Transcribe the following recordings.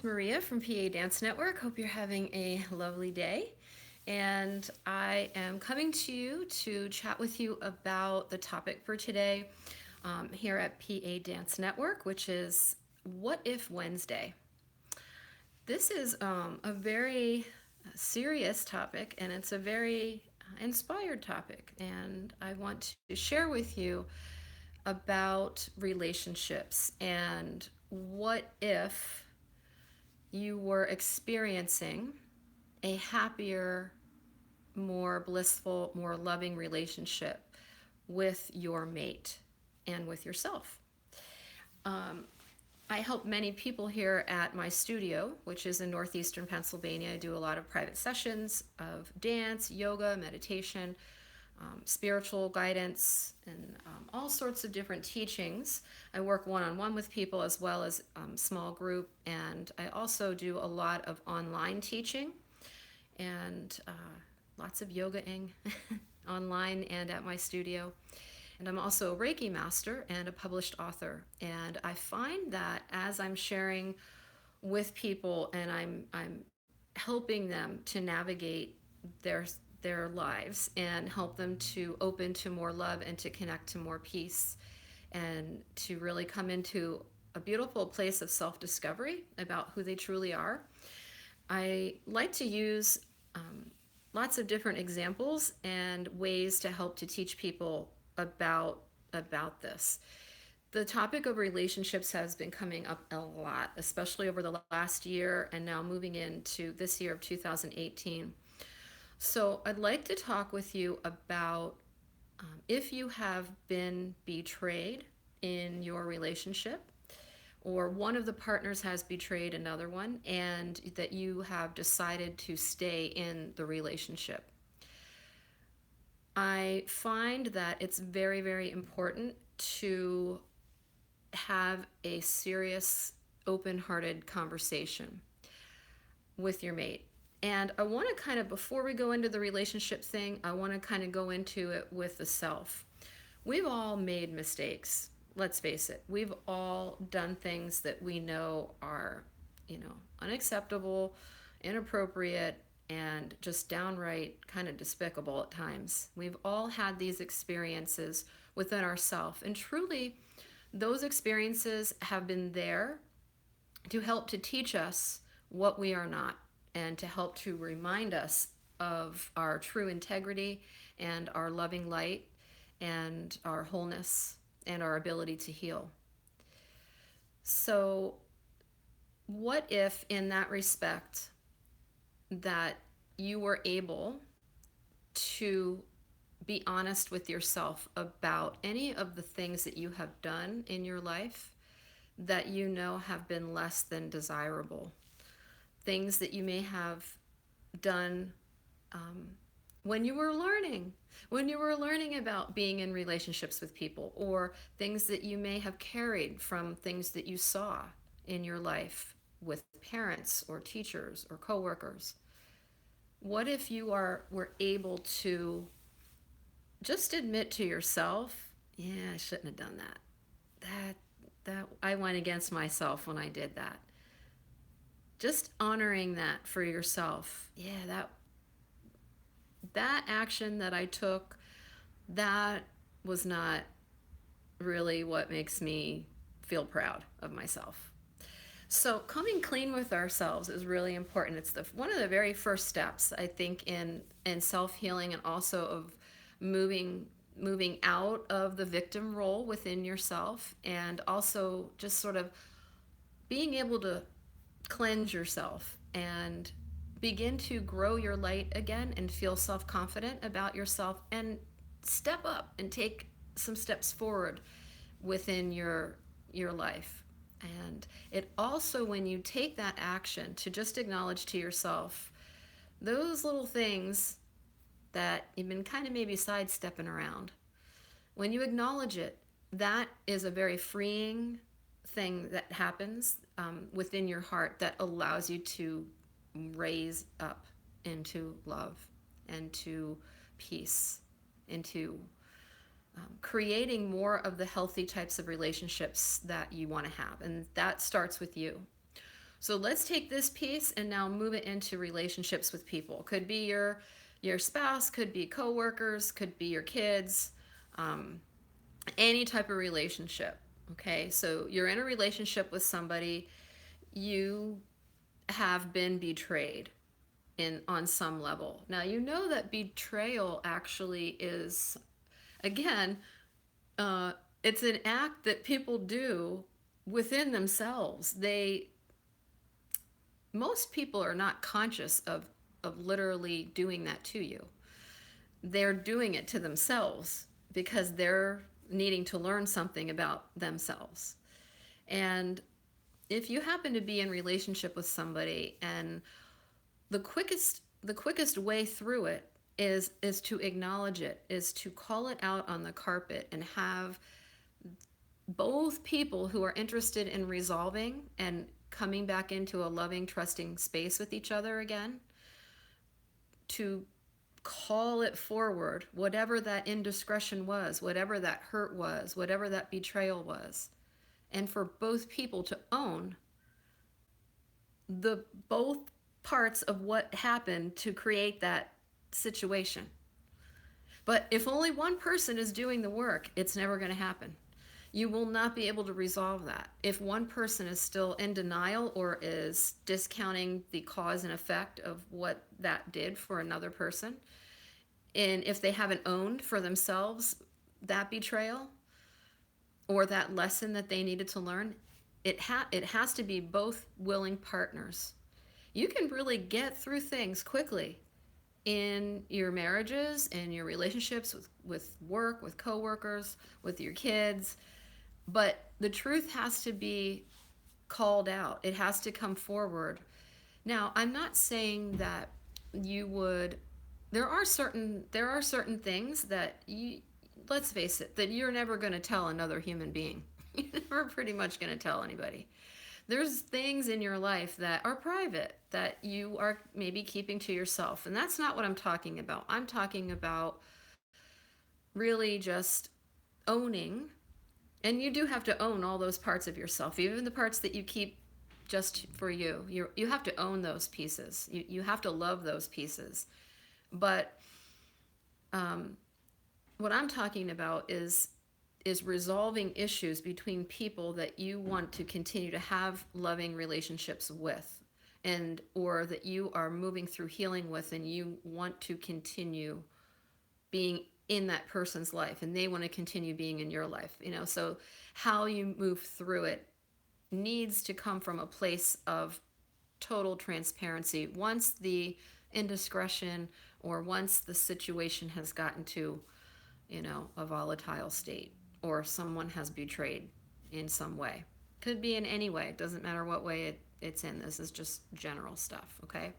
Maria from PA Dance Network. Hope you're having a lovely day. And I am coming to you to chat with you about the topic for today here at PA Dance Network, which is What If Wednesday? This is a very serious topic and it's a very inspired topic. And I want to share with you about relationships and what if you were experiencing a happier, more blissful, more loving relationship with your mate and with yourself. Um, I help many people here at my studio, which is in northeastern Pennsylvania. I do a lot of private sessions of dance, yoga, meditation, spiritual guidance, and all sorts of different teachings. I work one on one with people as well as small group, and I also do a lot of online teaching and lots of yogaing online and at my studio. And I'm also a Reiki master and a published author. And I find that as I'm sharing with people and I'm helping them to navigate their their lives and help them to open to more love and to connect to more peace and to really come into a beautiful place of self-discovery about who they truly are. I like to use lots of different examples and ways to help to teach people about this. The topic of relationships has been coming up a lot, especially over the last year and now moving into this year of 2018. So, I'd like to talk with you about if you have been betrayed in your relationship, or one of the partners has betrayed another one, and that you have decided to stay in the relationship. I find that it's very, very important to have a serious, open hearted conversation with your mate. And I want to kind of, before we go into the relationship thing, I want to kind of go into it with the self. We've all made mistakes. Let's face it. We've all done things that we know are, unacceptable, inappropriate, and just downright kind of despicable at times. We've all had these experiences within ourselves. And truly, those experiences have been there to help to teach us what we are not and to help to remind us of our true integrity and our loving light and our wholeness and our ability to heal. So, what if, in that respect, that you were able to be honest with yourself about any of the things that you have done in your life that you know have been less than desirable? Things that you may have done um, when you were learning, about being in relationships with people, or things that you may have carried from things that you saw in your life with parents or teachers or coworkers. What if you were able to just admit to yourself, yeah, I shouldn't have done that. That I went against myself when I did that. Just honoring that for yourself. Yeah, that action that I took, that was not really what makes me feel proud of myself. So coming clean with ourselves is really important. It's one of the very first steps, I think, in self-healing, and also of moving out of the victim role within yourself, and also just sort of being able to cleanse yourself and begin to grow your light again and feel self-confident about yourself and step up and take some steps forward within your life. And it also, when you take that action to just acknowledge to yourself those little things that you've been kind of maybe sidestepping around, when you acknowledge it, that is a very freeing thing that happens within your heart that allows you to raise up into love and to peace, into creating more of the healthy types of relationships that you want to have. And that starts with you. So let's take this piece and now move it into relationships with people. Could be your spouse, could be coworkers, could be your kids, um, any type of relationship. Okay, so you're in a relationship with somebody, you have been betrayed in on some level. Now you know that betrayal actually is, again, uh, it's an act that people do within themselves. Most people are not conscious of literally doing that to you. They're doing it to themselves because they're needing to learn something about themselves. And if you happen to be in relationship with somebody, and the quickest way through it is to acknowledge it, is to call it out on the carpet, and have both people who are interested in resolving and coming back into a loving, trusting space with each other again, to call it forward, whatever that indiscretion was, whatever that hurt was, whatever that betrayal was, and for both people to own the both parts of what happened to create that situation. But if only one person is doing the work, it's never going to happen. You will not be able to resolve that. If one person is still in denial or is discounting the cause and effect of what that did for another person, and if they haven't owned for themselves that betrayal or that lesson that they needed to learn, it has to be both willing partners. You can really get through things quickly in your marriages, in your relationships with work, with coworkers, with your kids. But the truth has to be called out. It has to come forward. Now, I'm not saying that you would there are certain things that you, let's face it, that you're never going to tell another human being. You're never pretty much going to tell anybody. There's things in your life that are private that you are maybe keeping to yourself. And that's not what I'm talking about. I'm talking about really just owning. And you do have to own all those parts of yourself, even the parts that you keep just for you. You have to own those pieces. You have to love those pieces. But um, what I'm talking about is resolving issues between people that you want to continue to have loving relationships with, and or that you are moving through healing with, and you want to continue being in that person's life and they want to continue being in your life, so how you move through it needs to come from a place of total transparency once the indiscretion or once the situation has gotten to a volatile state, or someone has betrayed in some way. Could be in any way. It doesn't matter what way it's in. This is just general stuff, okay?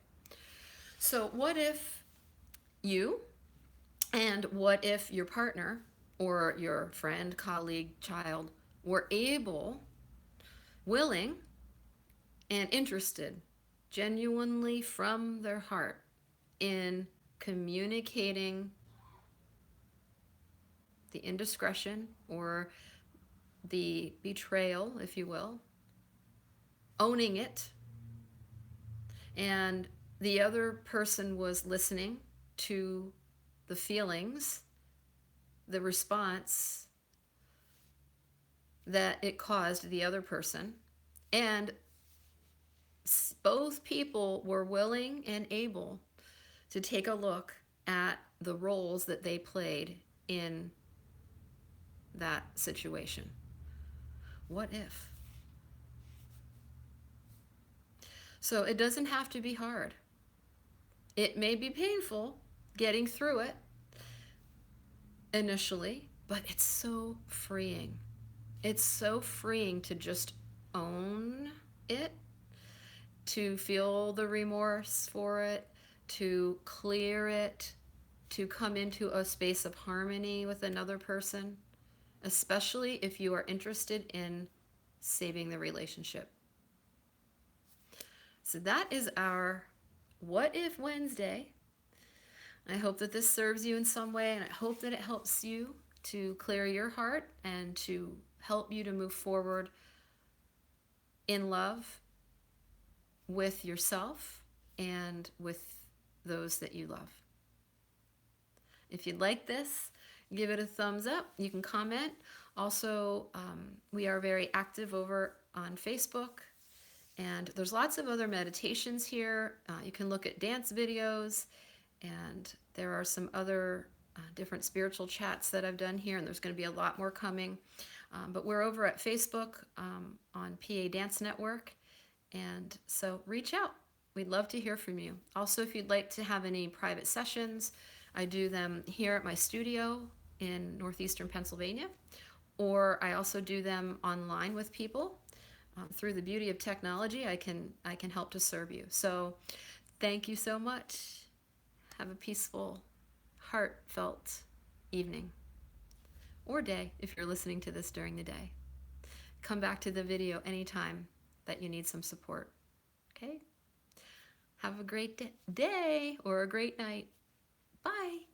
So what if you, and what if your partner or your friend, colleague, child were able, willing, and interested, genuinely from their heart, in communicating the indiscretion or the betrayal, if you will, owning it, and the other person was listening to the feelings, the response that it caused the other person, and both people were willing and able to take a look at the roles that they played in that situation. What if? So it doesn't have to be hard. It may be painful getting through it initially, but it's so freeing. It's so freeing to just own it, to feel the remorse for it, to clear it, to come into a space of harmony with another person, especially if you are interested in saving the relationship. So that is our What If Wednesday. I hope that this serves you in some way, and I hope that it helps you to clear your heart and to help you to move forward in love with yourself and with those that you love. If you like this, give it a thumbs up. You can comment. Also, we are very active over on Facebook, and there's lots of other meditations here. You can look at dance videos, and there are some other different spiritual chats that I've done here, and there's going to be a lot more coming. But we're over at Facebook on PA Dance Network, and so reach out. We'd love to hear from you. Also, if you'd like to have any private sessions, I do them here at my studio in northeastern Pennsylvania, or I also do them online with people. Through the beauty of technology, I can help to serve you. So thank you so much. Have a peaceful, heartfelt evening or day if you're listening to this during the day. Come back to the video anytime that you need some support. Okay? Have a great day or a great night. Bye.